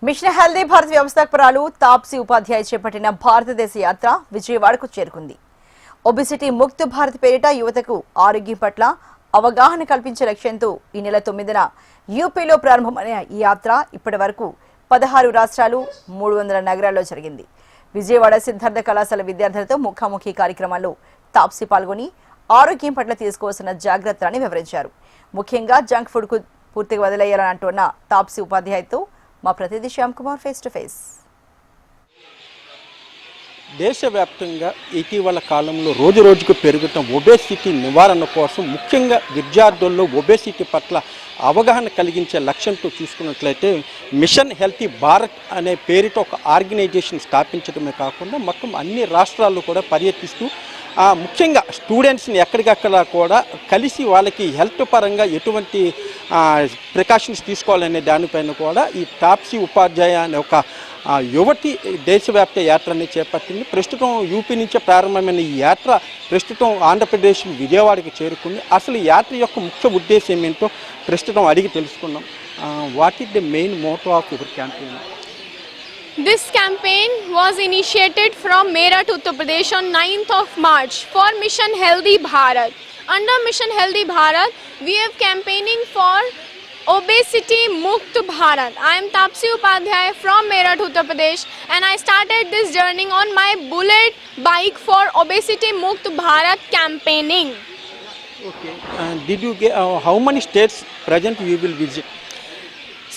Machine healthy Bharat వ్యవస్థాపకురాలు Taapsee ఉపాధ్యాయ చేపట్టిన భారతదేశ యాత్ర విజయవాడకు చేరుకుంది. ఒబెసిటీ ముక్త్ భారత్ పేరిట యువతకు ఆరోగ్యం పట్ల అవగాహన కల్పించే లక్ష్యంతో ఈ నెల 9న యూపీలో ప్రారంభమైన ఈ యాత్ర ఇప్పటి వరకు 16 రాష్ట్రాలు 300 నగరాల్లో జరిగింది. విజయవాడ సిద్ధార్థ కళాశాల విద్యార్థులతో ముఖాముఖి కార్యక్రమాల్లో తాప్సీ పాల్గొని ఆరోగ్యం పట్ల తీసుకోవాల్సిన జాగ్రత్తలను వివరించారు. ముఖ్యంగా జంక్ ఫుడ్ కు పూర్తిగా వదిలేయాలని అంటున్న తాప్సీ ఉపాధ్యాయతో మా ప్రతినిధి Shyam Kumar face to face. దేశవ్యాప్తంగా ఇటీవల కాలంలో రోజు రోజుకు పెరుగుతున్న ఒబేసిటీ నివారణ కోసం ముఖ్యంగా విద్యార్థుల్లో ఒబేసిటీ పట్ల అవగాహన కలిగించే లక్ష్యంతో చూసుకున్నట్లయితే మిషన్ హెల్తీ భారత్ అనే పేరుతో ఒక ఆర్గనైజేషన్ స్థాపించడమే కాకుండా మొత్తం అన్ని రాష్ట్రాల్లో కూడా పర్యటిస్తూ ముఖ్యంగా స్టూడెంట్స్ని ఎక్కడికక్కడ కూడా కలిసి వాళ్ళకి హెల్త్ పరంగా ఎటువంటి ప్రికాషన్స్ తీసుకోవాలనే దానిపైన కూడా ఈ తాప్సీ ఉపాధ్యాయ అనే ఒక యువతి దేశవ్యాప్త యాత్రని చేపట్టింది. ప్రస్తుతం యూపీ నుంచే ప్రారంభమైన ఈ యాత్ర ప్రస్తుతం ఆంధ్రప్రదేశ్ విజయవాడకి చేరుకుంది. అసలు ఈ యాత్ర యొక్క ముఖ్య ఉద్దేశం ఏంటో ప్రస్తుతం అడిగి తెలుసుకున్నాం. What is the main motto of your campaign? This campaign was initiated from Meerut, Uttar Pradesh on 9th of March for Mission Healthy Bharat. Under Mission Healthy Bharat, we are campaigning for Obesity Mukt Bharat. I am Taapsee Upadhyay from Meerut, Uttar Pradesh, and I started this journey on my bullet bike for Obesity Mukt Bharat campaigning. Okay. Did you get how many states present you will visit?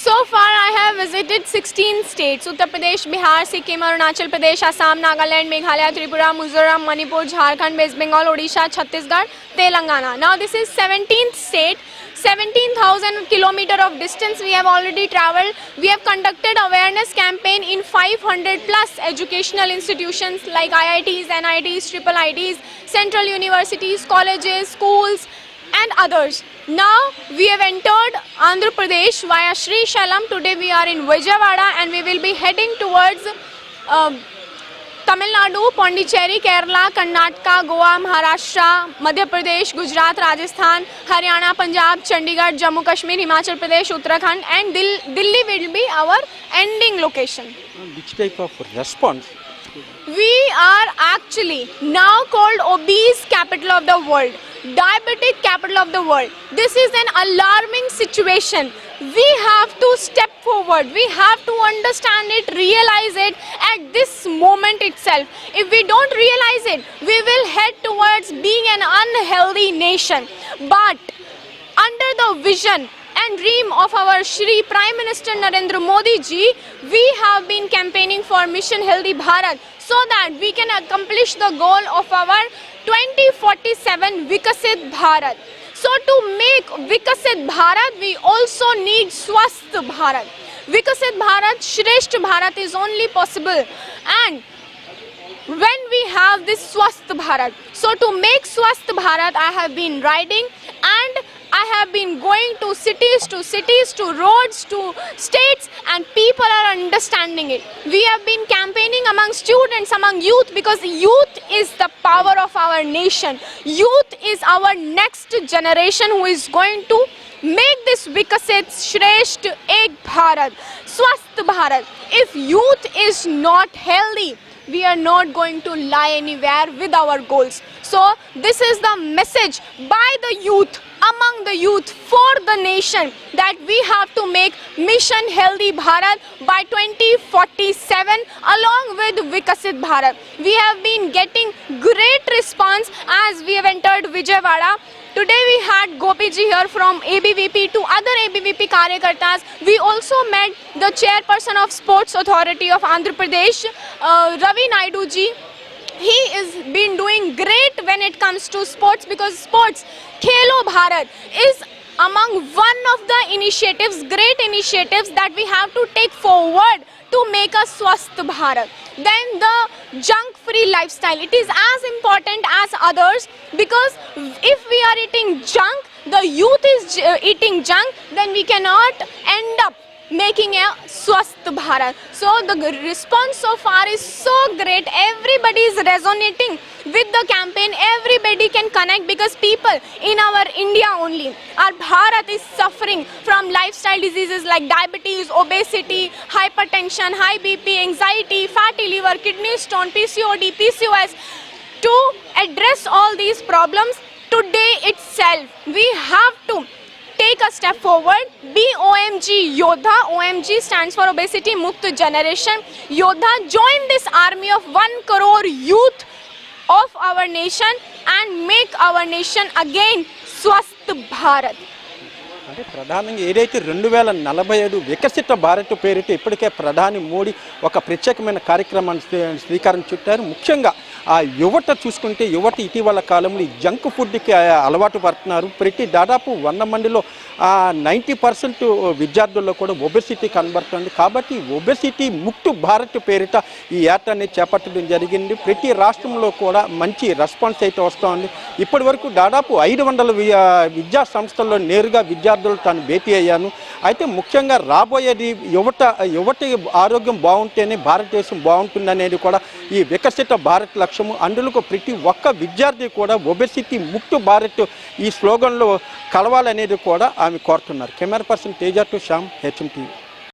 So far I have visited 16 states: Uttar Pradesh, Bihar, Sikkim, Arunachal Pradesh, Assam, Nagaland, Meghalaya, Tripura, Mizoram, Manipur, Jharkhand, West Bengal, Odisha, Chhattisgarh, Telangana. Now this is 17th state. 17,000 kilometer of distance we have already traveled. We have conducted awareness campaign in 500 plus educational institutions like IITs, NITs, triple ITs, central universities, colleges, schools and others. Now we have entered Andhra Pradesh via Sri Shalam. Today we are in Vijayawada and we will be heading towards Tamil Nadu, Pondicherry, Kerala, Karnataka, Goa, Maharashtra, Madhya Pradesh, Gujarat, Rajasthan, Haryana, Punjab, Chandigarh, Jammu Kashmir, Himachal Pradesh, Uttarakhand and Delhi will be our ending location. Which type of response? We are actually now called obese capital of the world, diabetic capital of the world. This is an alarming situation. We have to step forward. We have to understand it, realize it at this moment itself. If we don't realize it, we will head towards being an unhealthy nation. But under the vision and dream of our Shri Prime Minister Narendra Modi ji, we have been campaigning for Mission Healthy Bharat so that we can accomplish the goal of our 2047 Vikasit Bharat. So to make Vikasit Bharat, we also need Swasth Bharat. Vikasit Bharat, Shresth Bharat is only possible and when we have this Swasth Bharat. So to make Swasth Bharat, I have been riding and I have been going to cities, to roads, to states, and people are understanding it. We have been campaigning among students, among youth, because youth is the power of our nation. Youth is our next generation who is going to make this Vikasit Shresth Ek Bharat, Swasth Bharat. If youth is not healthy, we are not going to lie anywhere with our goals. So this is the message by the youth, among the youth, for the nation, that we have to make Mission Healthy Bharat by 2047 along with Vikasit Bharat. We have been getting great response as we have entered Vijayawada. Today we had Gopi ji here from ABVP to other ABVP Karyakartas. We also met the chairperson of Sports Authority of Andhra Pradesh, Ravi Naidu ji. He has been doing great when it comes to sports, because sports, Khelo Bharat, is among one of the initiatives, great initiatives that we have to take forward to make a Swasth Bharat. Then the junk-free lifestyle, it is as important as others, because if we are eating junk, the youth is eating junk, then we cannot end up making a Swasth Bharat. So the response so far is so great. Everybody is resonating with the campaign. Everybody can connect because people in our India only, our Bharat is suffering from lifestyle diseases like diabetes, obesity, hypertension, high BP, anxiety, fatty liver, kidney stone, PCOD, PCOS. To address all these problems, today itself we have to take a step forward. Be OMG Yodha. OMG stands for Obesity Mukt Generation Yodha. Join this army of 1 crore youth of our nation and make our nation again Swasth Bharat. అంటే ప్రధానంగా ఏదైతే 2047 వికసిత భారత్ పేరిట ఇప్పటికే ప్రధాని మోడీ ఒక ప్రత్యేకమైన కార్యక్రమాన్ని శ్రీకారం చుట్టారు. ముఖ్యంగా ఆ యువత చూసుకుంటే యువత ఇటీవల కాలంలో ఈ జంక్ ఫుడ్కి అలవాటు పడుతున్నారు. ప్రతి దాదాపు 100 మందిలో 90% విద్యార్థుల్లో కూడా ఒబెసిటీ కనబడుతుంది. కాబట్టి ఒబెసిటీ ముక్తు భారత్ పేరిట ఈ యాత్రని చేపట్టడం జరిగింది. ప్రతి రాష్ట్రంలో కూడా మంచి రెస్పాన్స్ అయితే వస్తుంది. ఇప్పటి వరకు దాదాపు 500 విద్యా సంస్థల్లో నేరుగా విద్యార్థులు తాను భేటీ అయ్యాను. అయితే ముఖ్యంగా రాబోయేది యువత ఆరోగ్యం బాగుంటేనే భారతదేశం బాగుంటుందనేది కూడా ఈ వికసిత భారత్ లక్ష్యము. అందులో ప్రతి ఒక్క విద్యార్థి కూడా ఒబెసిటీ ముక్తు భారత్ ఈ స్లోగన్లో కలవాలనేది కూడా ఆమె కోరుతున్నారు. Camera person Teja to Shyam, HM TV.